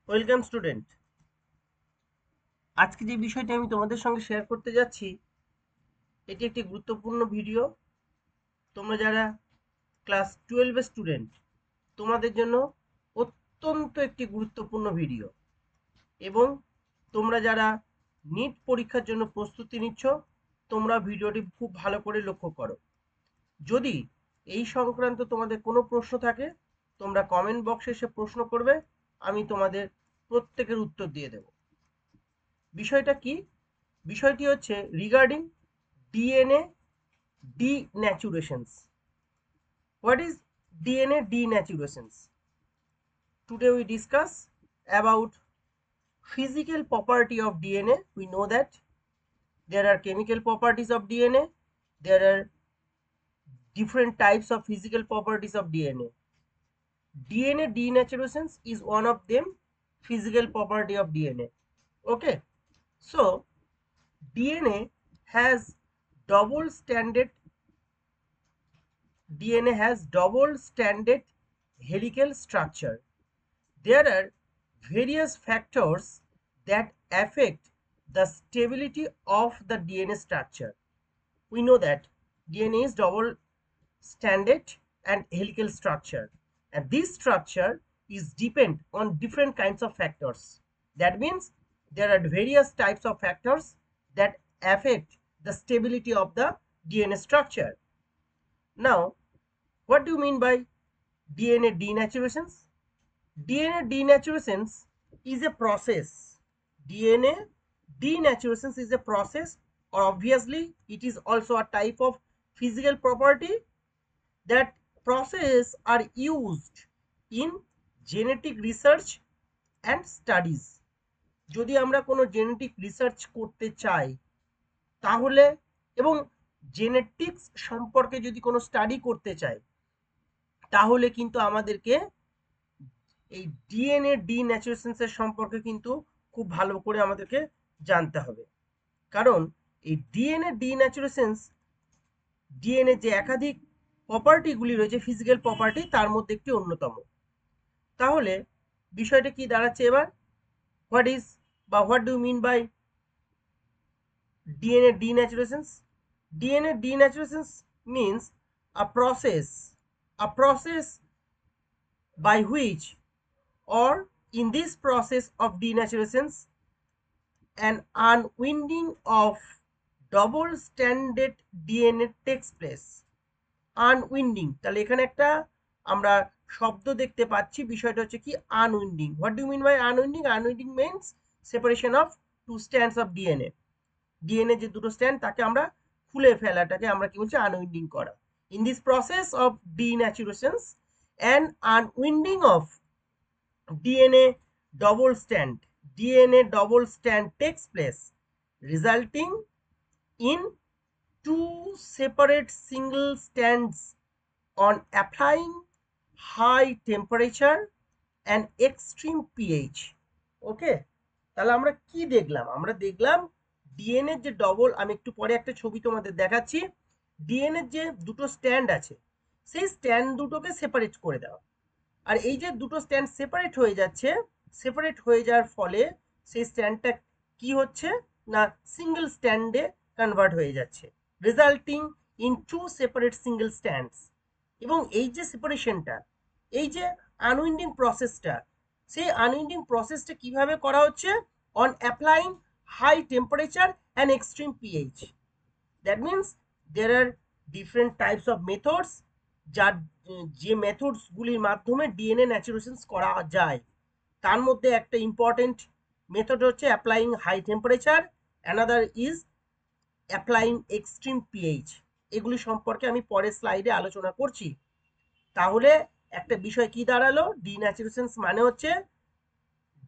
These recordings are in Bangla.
Welcome student. আজকে যে বিষয়টি আমি তোমাদের সঙ্গে শেয়ার করতে যাচ্ছি এটি একটি গুরুত্বপূর্ণ ভিডিও। তোমরা যারা ক্লাস 12 স্টুডেন্ট তোমাদের জন্য অত্যন্ত একটি গুরুত্বপূর্ণ ভিডিও, এবং তোমরা যারা নিট পরীক্ষার জন্য প্রস্তুতি নিচ্ছ তোমরা ভিডিওটি খুব ভালো করে লক্ষ্য করো। যদি এই সংক্রান্ত তোমাদের কোনো প্রশ্ন থাকে তোমরা কমেন্ট বক্সে এসে প্রশ্ন করবে, আমি তোমাদের প্রত্যেকের উত্তর দিয়ে দেব। বিষয়টা কি? বিষয়টি হচ্ছে regarding DNA denaturations. What is DNA denaturations? Today we discuss about physical property of DNA. We know that there are chemical properties of DNA. There are different types of physical properties of DNA. DNA denaturations is one of them, physical property of DNA. Okay, so DNA has double stranded DNA has double-stranded helical structure. There are various factors that affect the stability of the DNA structure. We know that DNA is double-stranded and helical structure, and this structure is depend on different kinds of factors. That means there are various types of factors that affect the stability of the DNA structure. Now, what do you mean by DNA denaturations? DNA denaturations is a process. DNA denaturations is a process, or obviously it is also a type of physical property. That process are used in genetic research and studies. যদি আমরা কোনো জেনেটিক রিসার্চ করতে চাই তাহলে, এবং জেনেটিক্স সম্পর্কে যদি কোনো স্টাডি করতে চাই তাহলে কিন্তু আমাদেরকে এই ডিএনএ ডিন্যাচুরেশনস এর সম্পর্কে কিন্তু খুব ভালো করে আমাদেরকে জানতে হবে। কারণ এই ডিএনএ ডিন্যাচুরেশনস, ডিএনএ যে একাধিক প্রপার্টিগুলি রয়েছে ফিজিক্যাল প্রপার্টি, তার মধ্যে একটি অন্যতম। তাহলে বিষয়টা কি দাঁড়াচ্ছে এবার? হোয়াট ইজ বা what do mean by DNA denaturations? DNA denaturations means a process by which, or in this process of denaturations, an unwinding of double stranded DNA takes place. Unwinding, তাহলে এখানে একটা আমরা শব্দ দেখতে পাচ্ছি, বিষয়টা হচ্ছে কি unwinding. What do mean by unwinding? Unwinding means separation of two strands of DNA. DNA যে দুটো স্ট্যান্ড তাকে আমরা খুলে ফেলাটাকে আমরা কি বলছি? আনউইন্ডিং করা। In this process of denaturations and unwinding of DNA double strand takes place, resulting in two separate single strands on applying high temperature and extreme pH. ওকে, তাহলে আমরা কি দেখলাম? আমরা দেখলাম ডিএনএ যে ডবল, আমি একটু পরে একটা ছবি তোমাদের দেখাচ্ছি, ডিএনএ যে দুটো স্ট্যান্ড আছে সেই স্ট্যান্ড দুটোকে সেপারেট করে দেওয়া। আর এই যে দুটো স্ট্যান্ড সেপারেট হয়ে যাচ্ছে, সেপারেট হয়ে যাওয়ার ফলে সেই স্ট্যান্ডটা কি হচ্ছে না সিঙ্গেল স্ট্যান্ডে কনভার্ট হয়ে যাচ্ছে, resulting in two separate single strands. এবং এই যে সেপারেশনটা, এই যে আনউইন্ডিং প্রসেসটা, সেই আনউইন্ডিং প্রসেসটা কিভাবে করা হচ্ছে? On applying high temperature and extreme pH. That means there are different types of methods, যার যে মেথডসগুলির মাধ্যমে ডিএনএ ন্যাচুরেশনস করা যায় তার মধ্যে একটা ইম্পর্টেন্ট মেথড হচ্ছে applying high temperature, another is applying extreme pH. এগুলি সম্পর্কে আমি পরের স্লাইডে আলোচনা করছি। তাহলে একটা বিষয় কি দাঁড়ালো? ডিন্যাচুরেশনস মানে হচ্ছে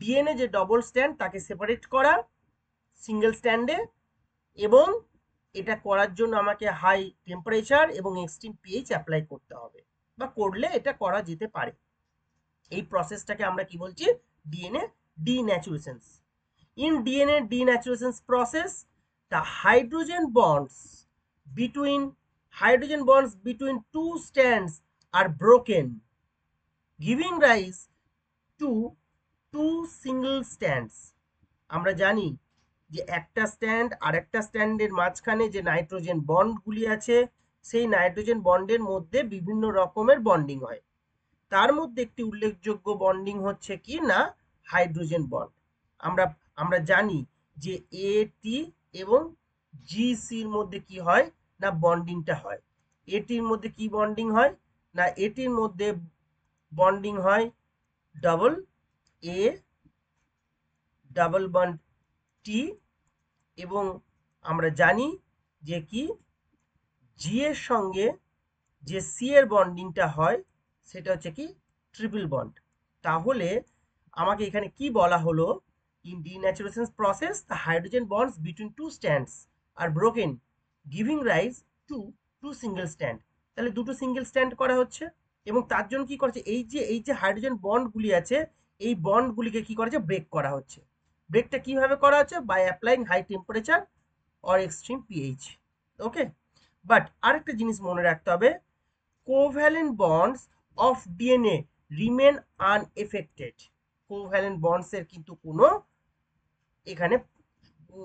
ডিএনএ যে ডবল স্ট্যান্ড তাকে সেপারেট করা সিঙ্গেল স্ট্যান্ডে, এবং এটা করার জন্য আমাকে হাই টেম্পারেচার এবং এক্সট্রিম পিএইচ অ্যাপ্লাই করতে হবে, বা করলে এটা করা যেতে পারে। এই প্রসেসটাকে আমরা কি বলছি? DNA denaturations. In DNA denaturations process, the hydrogen bonds between two strands are broken, giving rise to two single strands. আমরা জানি যে একটা স্ট্যান্ড আর একটা স্ট্যান্ডের মাঝখানে যে নাইট্রোজেন বন্ডগুলি আছে, সেই নাইট্রোজেন বন্ডের মধ্যে বিভিন্ন রকমের বন্ডিং হয়। তার মধ্যে একটি উল্লেখযোগ্য বন্ডিং হচ্ছে কি না হাইড্রোজেন বন্ড। আমরা আমরা জানি যে এটি এবং জিসির মধ্যে কি হয় না বন্ডিংটা হয়। এটির মধ্যে কি বন্ডিং হয় না এটির মধ্যে বন্ডিং হয় ডবল এ ডাবল বন্ড টি, এবং আমরা জানি যে কি জি এর সঙ্গে যে সি এর বন্ডিংটা হয় সেটা হচ্ছে কি ট্রিপল বন্ড। তাহলে আমাকে এখানে কি বলা হলো, in denaturation process the hydrogen bonds between two strands are broken giving rise to two single strand. তাহলে দুটো সিঙ্গেল স্ট্যান্ড করা হচ্ছে, এবং তার জন্য কি করছে এই যে হাইড্রোজেন বন্ডগুলি আছে এই বন্ডগুলিকে কি করেছে ব্রেক করা হচ্ছে। ব্রেকটা কিভাবে করা হচ্ছে, by applying high temperature or extreme pH. Okay, but আরেকটা জিনিস মনে রাখতে হবে, covalent bonds of DNA remain unaffected. কোভ্যালেন্ট বন্ডসের কিন্তু কোনো এখানে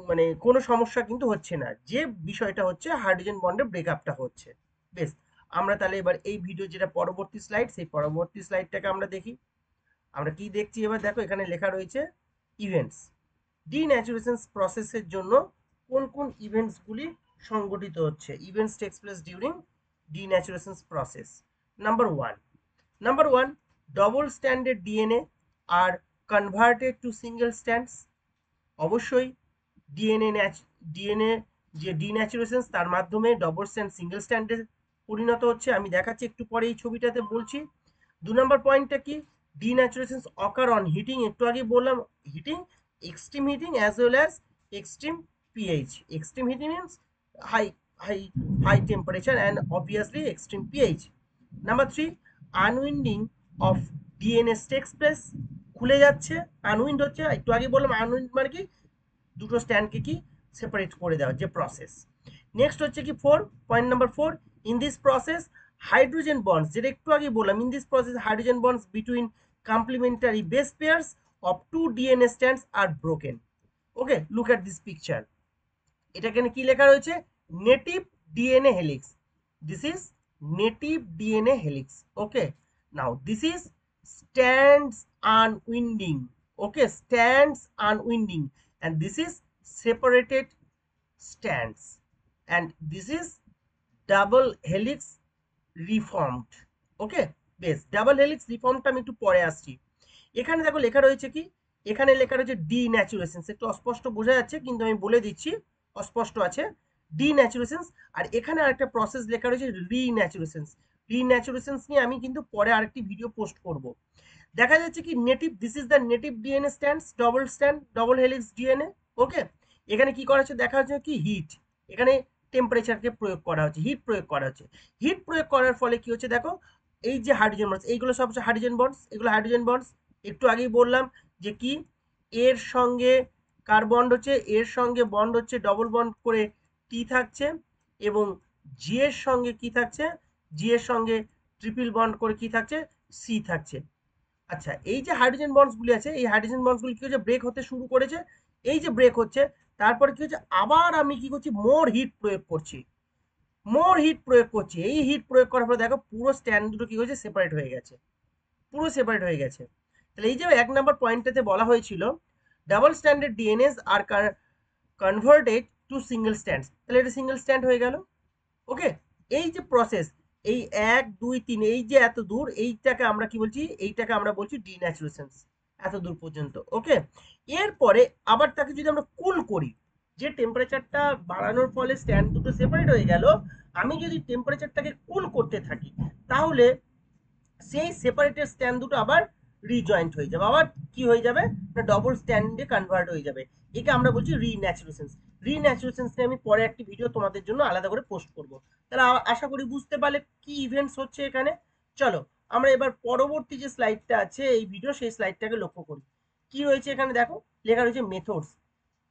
মানে কোনো সমস্যা কিন্তু হচ্ছে না, যে বিষয়টা হচ্ছে হাইড্রোজেন বন্ডের ব্রেকআপটা হচ্ছে। বেশ, আমরা তাহলে এবার এই ভিডিও যেটা পরবর্তী স্লাইড, সেই পরবর্তী স্লাইডটাকে আমরা দেখি। আমরা কি দেখছি এবার দেখো, এখানে লেখা রয়েছে ইভেন্টস। ডিন্যাচুরেশন প্রসেসের জন্য কোন কোন ইভেন্টসগুলি সংগঠিত হচ্ছে। Events takes place during denaturation process. Number one, double stranded DNA are converted to single strands. অবশ্যই ডিএনএ যে ডিন্যাচুরেশন তার মাধ্যমে ডবল স্ট্যান্ড সিঙ্গেল স্ট্যান্ডে পরিণত হচ্ছে। আমি দেখাচ্ছি একটু পরে এই ছবিটাতে বলছি। 2 নম্বর পয়েন্টটা কি, ডিন্যাচুরেশন অকার অন হিটিং। একটু আগে বললাম heating, extreme heating as well as extreme pH. Extreme heating means high high high temperature and obviously extreme pH. Number 3, unwinding of DNA takes place. খুলে যাচ্ছে, আনউইন্ড হচ্ছে। একটু আগে বললাম আনউইন্ড মানে কি দুটো স্ট্যান্ডকে কি সেপারেট করে দেওয়ার যে প্রসেস। নেক্সট হচ্ছে কি point number 4, in this process hydrogen bonds, যেটা একটু আগে বললাম, in this process hydrogen bonds between complementary base pairs of two DNA strands are broken. Okay, look at this picture. এটা এখানে কি লেখা রয়েছে, native DNA helix. This is native DNA helix. Okay, now this is strands unwinding. Okay, strands unwinding, and this is separated strands, and this is double helix reformed. ওকে, বেশ, ডাবল হেলিক্স রিফর্মটা আমি একটু পরে আসছি। এখানে দেখো লেখা রয়েছে কি, এখানে লেখা রয়েছে ডিন্যাচুরেশন। একটু অস্পষ্ট বোঝা যাচ্ছে কিন্তু আমি বলে দিচ্ছি, অস্পষ্ট আছে ডিন্যাচুরেশন। আর এখানে আরেকটা প্রসেস লেখা রয়েছে রিন্যাচুরেশন। রিন্যাচুরেশন নিয়ে আমি কিন্তু পরে আরেকটি ভিডিও পোস্ট করব। দেখা যাচ্ছে কি native, this is the native DNA strands, double helix DNA. Okay, এখানে কি করা হচ্ছে দেখা যাচ্ছে কি হিট, এখানে টেম্পারেচারকে প্রয়োগ করা হচ্ছে, হিট প্রয়োগ করা হচ্ছে। হিট প্রয়োগ করার ফলে কি হচ্ছে দেখো, এই যে হাইড্রোজেন বন্ডস, এইগুলো সব হচ্ছে হাইড্রোজেন বন্ডস, এগুলো হাইড্রোজেন বন্ডস। একটু আগেই বললাম যে কি এর সঙ্গে কার বন্ড হচ্ছে, এর সঙ্গে বন্ড হচ্ছে ডবল বন্ড করে টি থাকছে, এবং জি এর সঙ্গে কি থাকছে, জি এর সঙ্গে ট্রিপল বন্ড করে কি থাকছে, সি থাকছে। আচ্ছা, এই যে হাইড্রোজেন বন্ডসগুলি আছে, এই হাইড্রোজেন বন্ডসগুলি কি হচ্ছে ব্রেক হতে শুরু করেছে। এই যে ব্রেক হচ্ছে, তারপরে কি হচ্ছে আবার আমি কি করছি মোর হিট প্রয়োগ করছি, এই হিট প্রয়োগ করার পরে দেখো পুরো স্ট্যান্ড দুটো কি হয়েছে সেপারেট হয়ে গেছে, পুরো সেপারেট হয়ে গেছে। তাহলে এই যে 1 নম্বর পয়েন্টটাতে বলা হয়েছিল double stranded DNAs are converted to single strands, তাহলে এটা সিঙ্গেল স্ট্যান্ড হয়ে গেল। ওকে, এই যে প্রসেস, এই 1 2 3 এই যে এত দূর, এইটাকে আমরা কি বলছি, এইটাকে আমরা বলছি ডিন্যাচুরেশন, এত দূর পর্যন্ত। ওকে, এরপরে আবার তাকে যদি আমরা কুল করি, যে টেম্পারেচারটা বাড়ানোর ফলে স্ট্যান্ড দুটো সেপারেট হয়ে গেল, আমি যদি টেম্পারেচারটাকে কুল করতে থাকি, তাহলে সেই সেপারেটেড স্ট্যান্ড দুটো আবার রিজয়েন্ট হয়ে যাবে, আবার কি হয়ে যাবে না ডবল স্ট্যান্ডে কনভার্ট হয়ে যাবে। একে আমরা বলছি রিন্যাচুরেশন। রিন্যাচুরেশন নিয়ে আমি পরে একটি ভিডিও তোমাদের জন্য আলাদা করে পোস্ট করব। তাহলে আশা করি বুঝতে পারলে কি ইভেন্টস হচ্ছে এখানে। চলো আমরা এবার পরবর্তী যে স্লাইডটা আছে এই ভিডিও, সেই স্লাইডটাকে লক্ষ্য করি। কি রয়েছে এখানে দেখো, লেখা রয়েছে মেথডস।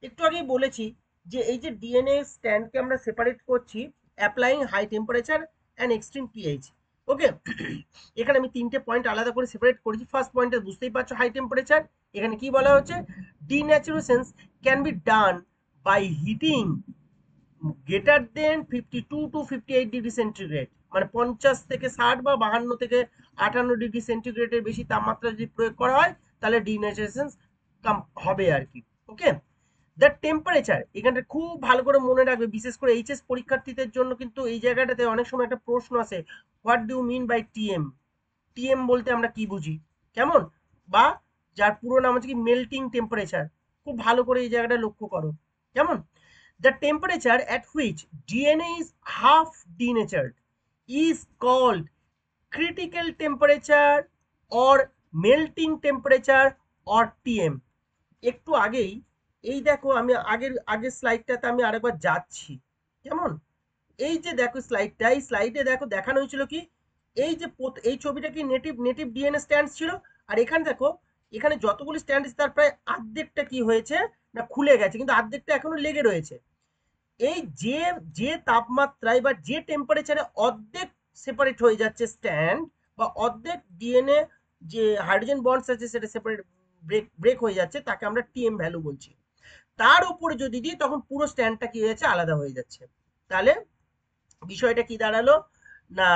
একটু আগেই বলেছি যে এই যে ডিএনএ স্ট্যান্ডকে আমরা সেপারেট করছি applying high temperature and extreme pH. Okay. এখানে আমি তিনটে পয়েন্ট আলাদা করে সেপারেট করেছি। ফার্স্ট পয়েন্টে বুঝতেই পারছো হাই টেম্পারেচার, এখানে কি বলা হচ্ছে, denaturation can be done by heating greater than 52 to 58 degree centigrade, মানে 50 থেকে 60 বা 52 থেকে 58 ডিগ্রি সেন্টিগ্রেডের বেশি তাপমাত্রা যদি প্রয়োগ করা হয় তাহলে ডিন্যাচুরেশন হবে আর কি। ওকে, দ্য টেম্পারেচার, এখানটা খুব ভালো করে মনে রাখবে, বিশেষ করে এইচএস পরীক্ষার্থীদের জন্য কিন্তু এই জায়গাটাতে অনেক সময় একটা প্রশ্ন আসে, what do mean by TM. TM বলতে আমরা কি বুঝি, কেমন, বা যার পুরো নাম হচ্ছে কি মেল্টিং টেম্পারেচার। খুব ভালো করে এই জায়গাটা লক্ষ্য করো, কেমন। The temperature at which DNA is half denatured is called critical temperature or melting temperature or TM. একটু আগেই এই দেখো, আমি আগের স্লাইডটাতে আমি আরেকবার যাচ্ছি, কেমন। এই যে দেখো স্লাইডটা, এই স্লাইডে দেখো দেখানো হয়েছিল কি, এই যে এই ছবিটা কি নেটিভ ডিএনএ স্ট্যান্ড ছিল, আর এখানে দেখো, এখানে যতগুলি স্ট্যান্ড আছে তার প্রায় অর্ধেকটা কি হয়েছে না খুলে গেছে, কিন্তু অর্ধেকটা এখনো লেগে রয়েছে। এই যে যে তাপমাত্রায় বা যে টেম্পারেচারে অর্ধেক সেপারেট হয়ে যাচ্ছে স্ট্যান্ড, বা অর্ধেক ডিএনএ যে হাইড্রোজেন বন্ডস আছে সেটা সেপারেট ব্রেক হয়ে যাচ্ছে, তাকে আমরা টিএম ভ্যালু বলছি। তার উপরে যদি দিই তখন পুরো স্ট্যান্ডটা কি হয়ে যাচ্ছে, আলাদা হয়ে যাচ্ছে। তাহলে বিষয়টা কি দাঁড়ালো না,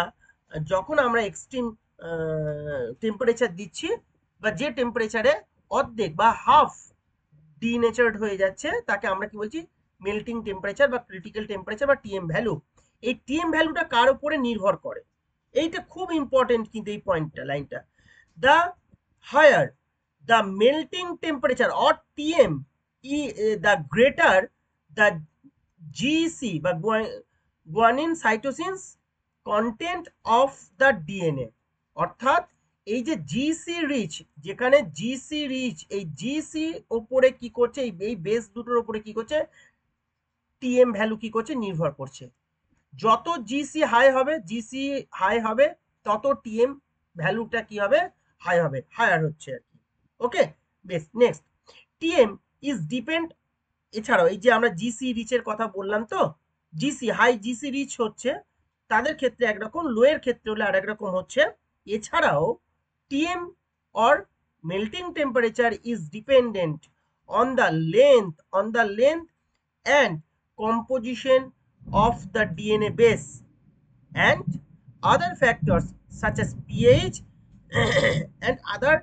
যখন আমরা এক্সট্রিম টেম্পারেচার দিচ্ছি, বা যে টেম্পারেচারে অর্ধেক বা হাফ ডিনেচার্ড হয়ে যাচ্ছে, তাকে আমরা কি বলছি, মেল্টিং টেম্পারেচার বা ক্রিটিক্যাল টেম্পারেচার বা টিএম ভ্যালু। এই টিএম ভ্যালুটা কার উপরে নির্ভর করে, এইটা খুব ইম্পর্টেন্ট কিন্তু এই পয়েন্টটা, লাইনটা। The higher the melting temperature or TM, the greater the GC বা guanine cytosines content of the DNA. অর্থাৎ এই যে জিসি রিচ, যেখানে জিসি রিচ, এই জিসি ওপরে কি করছে, এই বেস দুটোর উপরে কি করছে, টিএম ভ্যালু কি করছে, নির্ভর করছে। যত জিসি হাই হবে, জিসি হাই হবে, তত টিএম ভ্যালুটা কি হবে, হাই হবে, হায়ার হচ্ছে আর কি। ওকে, বেশ। নেক্সট, টিএম ইজ ডিপেন্ড, এছাড়াও এই যে আমরা জিসি রিচের কথা বললাম, তো জিসি হাই জিসি রিচ হচ্ছে তাদের ক্ষেত্রে একরকম, লোয়ের ক্ষেত্রে হলে আর একরকম হচ্ছে। এছাড়াও TM or melting temperature is dependent on the length and composition of the DNA base and other factors such as pH and other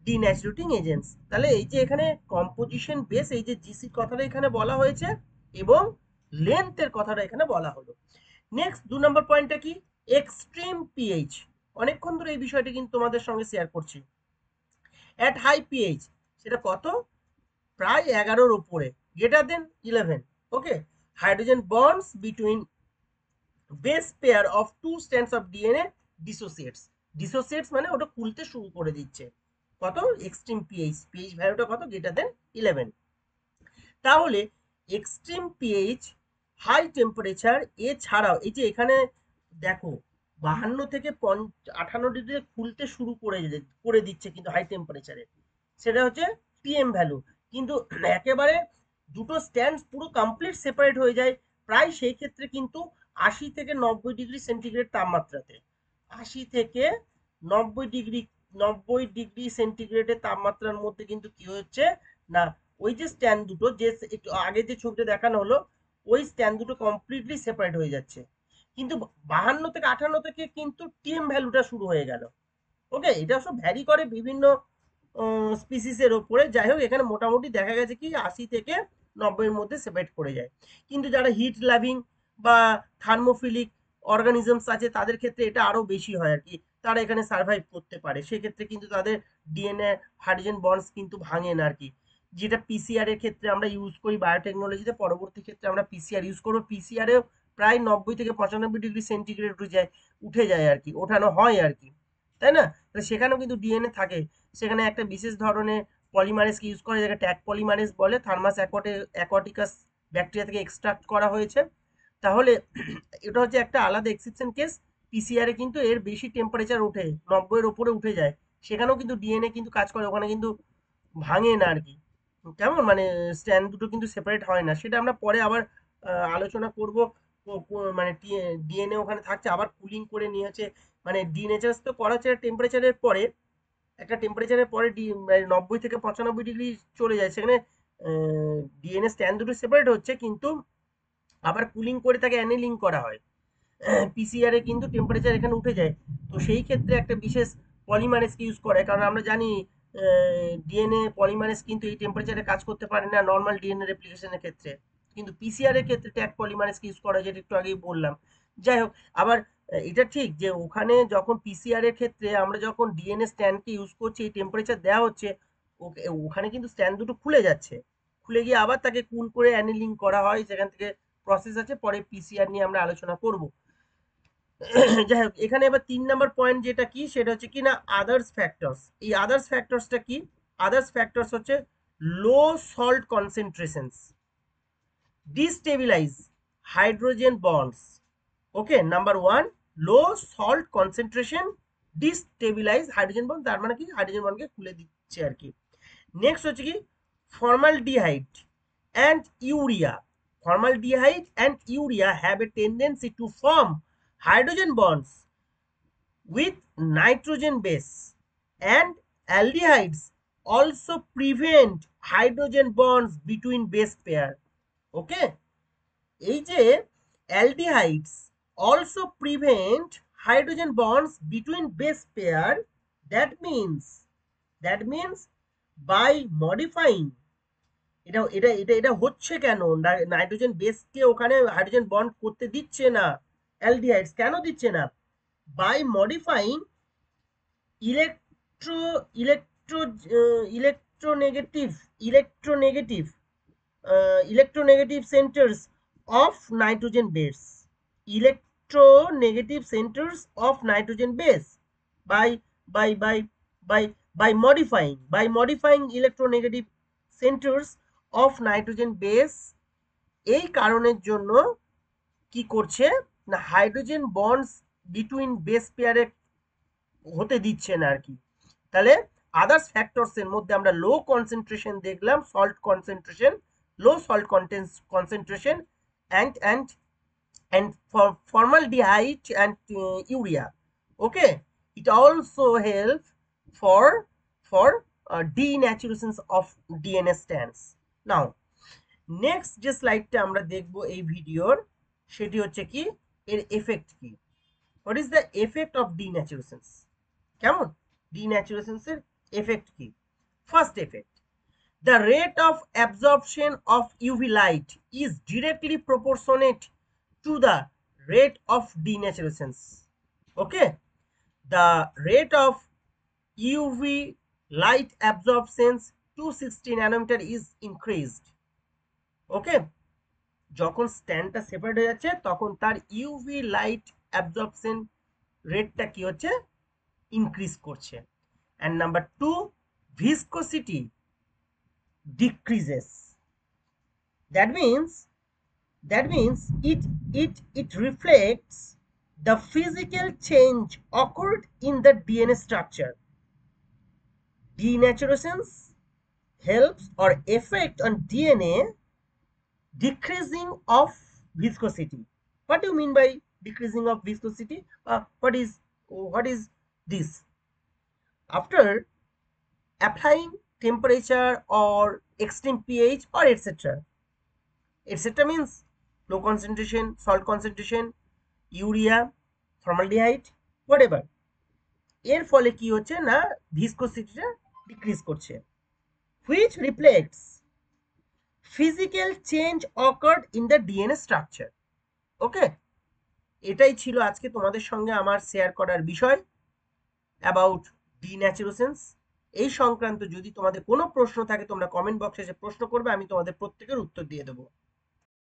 denaturing agents। তাহলে এই যে এখানে কম্পোজিশন বেস, এই যে জিসি কথাটা এখানে বলা হয়েছে, এবং লেন্থের কথাটা এখানে বলা হলো। নেক্সট 2 নম্বর পয়েন্টটা কি, এক্সট্রিম পিএইচ। অনেকক্ষণ ধরে এই বিষয়টা কিন্তু তোমাদের সঙ্গে শেয়ার করছি। অ্যাট হাই পিএইচ, সেটা কত, প্রায় 11-র উপরে, greater than 11। Okay, hydrogen bonds between base pair of two strands of DNA dissociates মানে ওটা খুলতে শুরু করে দিচ্ছে। কত, এক্সট্রিম পিএইচ ভ্যালুটা কত, গ্রেটার দেন 11। তাহলে এক্সট্রিম পিএইচ, হাই টেম্পারেচার, এছাড়াও এই যে এখানে দেখো 52 থেকে 58 ডিগ্রি খুলতে শুরু করে দিচ্ছে কিন্তু হাই টেম্পারেচারে, সেটা হচ্ছে টিএম ভ্যালু। কিন্তু একেবারে দুটো স্ট্যান্ড পুরো কমপ্লিট সেপারেট হয়ে যায় প্রায়, সেই ক্ষেত্রে কিন্তু 80 থেকে 90 ডিগ্রি সেন্টিগ্রেড তাপমাত্রাতে, 80 থেকে 90 ডিগ্রি সেন্টিগ্রেডের তাপমাত্রার মধ্যে কিন্তু কি হচ্ছে না, ওই যে স্ট্যান্ড দুটো, যে একটু আগে যে ছবিটা দেখানো হলো, ওই স্ট্যান্ড দুটো কমপ্লিটলি সেপারেট হয়ে যাচ্ছে, কিন্তু 52 থেকে 58 থেকে কিন্তু টিএম ভ্যালুটা শুরু হয়ে গেল। ওকে, এটা সব ভ্যারি করে বিভিন্ন স্পিসিসের ওপরে। যাই হোক, এখানে মোটামুটি দেখা গেছে কি 80 থেকে 90-এর মধ্যে সেপারেট করে যায়। কিন্তু যারা হিট লাভিং বা থার্মোফিলিক অর্গানিজমস আছে তাদের ক্ষেত্রে এটা আরো বেশি হয় আর কি, তারা এখানে সার্ভাইভ করতে পারে, সেক্ষেত্রে কিন্তু তাদের ডিএনএ হাইড্রোজেন বন্ডস কিন্তু ভাঙে না আর কি। যেটা পিসিআর এর ক্ষেত্রে আমরা ইউজ করি বায়োটেকনোলজিতে, পরবর্তী ক্ষেত্রে আমরা পিসিআর ইউজ করবো, পিসিআর এ প্রায় 90 থেকে 95 ডিগ্রি সেন্টিগ্রেড উঠে যায় আর কি, ওঠানো হয় আর কি, তাই না। সেখানেও কিন্তু ডিএনএ থাকে, সেখানে একটা বিশেষ ধরনের পলিমারেজকে ইউজ করে, যেটাকে ট্যাগ পলিমারেজ বলে, থার্মাস অ্যাকোয়াটিকাস ব্যাকটেরিয়া থেকে এক্সট্রাক্ট করা হয়েছে। তাহলে এটা হচ্ছে একটা আলাদা এক্সেপশন কেস। পিসিআরে কিন্তু এর বেশি টেম্পারেচার ওঠে, 90-এর ওপরে উঠে যায়, সেখানেও কিন্তু ডিএনএ কিন্তু কাজ করে, ওখানে কিন্তু ভাঙে না আর কি, কেমন, মানে স্ট্যান্ড দুটো কিন্তু সেপারেট হয় না, সেটা আমরা পরে আবার আলোচনা করব। মানে ডিএনএ ওখানে থাকছে, আবার কুলিং করে নিয়ে হচ্ছে মানে ডিনেচারেস তো করা হচ্ছে টেম্পারেচারের পরে, একটা টেম্পারেচারের পরে 90 থেকে 95 ডিগ্রি চলে যায়, সেখানে ডিএনএ স্ট্যান্ড দুটো সেপারেট হচ্ছে, কিন্তু আবার কুলিং করে তাকে অ্যানিলিং করা হয়। পিসিআর এ কিন্তু টেম্পারেচার এখানে উঠে যায়। তো সেই ক্ষেত্রে একটা বিশেষ পলিমারেজকে ইউজ করে, কারণ আমরা জানি ডিএনএ পলিমারেজ কিন্তু এই টেম্পারেচারে কাজ করতে পারে না নর্মাল ডিএনএ রেপ্লিকেশনের ক্ষেত্রে, কিন্তু পিসিআর এর ক্ষেত্রে ট্যাগ পলিমারেজকে ইউজ করা হয়, যেটা একটু আগেই বললাম। যাই হোক, আবার এটা ঠিক যে ওখানে যখন পিসিআর এর ক্ষেত্রে আমরা যখন ডিএনএ স্ট্যান্ডকে ইউজ করছি, এই টেম্পারেচার দেওয়া হচ্ছে, ওখানে কিন্তু স্ট্যান্ড দুটো খুলে যাচ্ছে, খুলে গিয়ে আবার তাকে কুল করে অ্যানিলিং করা হয়, সেখান থেকে প্রসেস আছে, পরে পিসিআর নিয়ে আমরা আলোচনা করব। যাই হোক, এখানে এবার 3 নম্বর পয়েন্ট যেটা কি, সেটা হচ্ছে কি না আদার্স ফ্যাক্টরস। এই আদার্স ফ্যাক্টরসটা কি? আদার্স ফ্যাক্টরস হচ্ছে low salt concentrations destabilize hydrogen bonds. Okay, number 1, low salt concentration destabilize hydrogen bond, তার মানে কি হাইড্রোজেন বন্ডকে খুলে দিচ্ছে আর কি। নেক্সট হচ্ছে কি formaldehyde and urea. Formaldehyde and urea have a tendency to form hydrogen bonds with nitrogen base, and aldehydes also prevent hydrogen bonds between base pair. Okay, এই যে aldehydes also prevent hydrogen bonds between base pair, that means by modifying, এটা এটা এটা এটা হচ্ছে কেন, নাইট্রোজেন বেসকে ওখানে হাইড্রোজেন বন্ড করতে দিচ্ছে না, অ্যালডিহাইডস কেন দিচ্ছে না? By modifying electro electro electronegative electronegative electronegative centres of nitrogen base, electronegative centers of nitrogen base by by by by by modifying electronegative centers of nitrogen base। এই কারণের জন্য কি করছে না, হাইড্রোজেন বন্ডস বিটুইন বেস পেয়ারে হতে দিচ্ছে না আর কি। তাহলে আদার্স ফ্যাক্টরস এর মধ্যে আমরা লো কনসেন্ট্রেশন দেখলাম, salt concentration, low salt concentration and for formaldehyde and urea. Okay, it also help for denaturation of DNA strands. Now next যে স্লাইডটা আমরা দেখব এই ভিডিওর, সেটি হচ্ছে কি এর এফেক্ট কি, what is the effect of denaturations. কেমন ডিন্যাচুরেশনস এর এফেক্ট কি? First effect, the rate of absorption of UV light is directly proportionate to the rate of denaturations. Okay, the rate of UV light absorption 260 nanometer is increased. ওকে, যখন স্ট্যান্ডটা সেপারেট হয়ে যাচ্ছে তখন তার ইউভি লাইট অ্যাবজর্পশন রেটটা কি হচ্ছে, ইনক্রিজ করছে। And number 2, viscosity decreases. that means it reflects the physical change occurred in the DNA structure. Denaturations helps or effect on DNA decreasing of viscosity. What do you mean by decreasing of viscosity? What is this? After applying temperature or extreme pH or etc means low concentration, salt concentration, urea, formaldehyde, whatever, এর ফলে কি হচ্ছে না ভিসকোসিটিটা ডিক্রিজ করছে, which reflects physical change occurred in the DNA structure. ওকে, এটাই ছিল আজকে তোমাদের সঙ্গে আমার শেয়ার করার বিষয় অ্যাবাউট ডিন্যাচুরেশনস। এই সংক্রান্ত যদি তোমাদের কোনো প্রশ্ন থাকে তোমরা কমেন্ট বক্সে এসে প্রশ্ন করবে, আমি তোমাদের প্রত্যেকের উত্তর দিয়ে দেবো।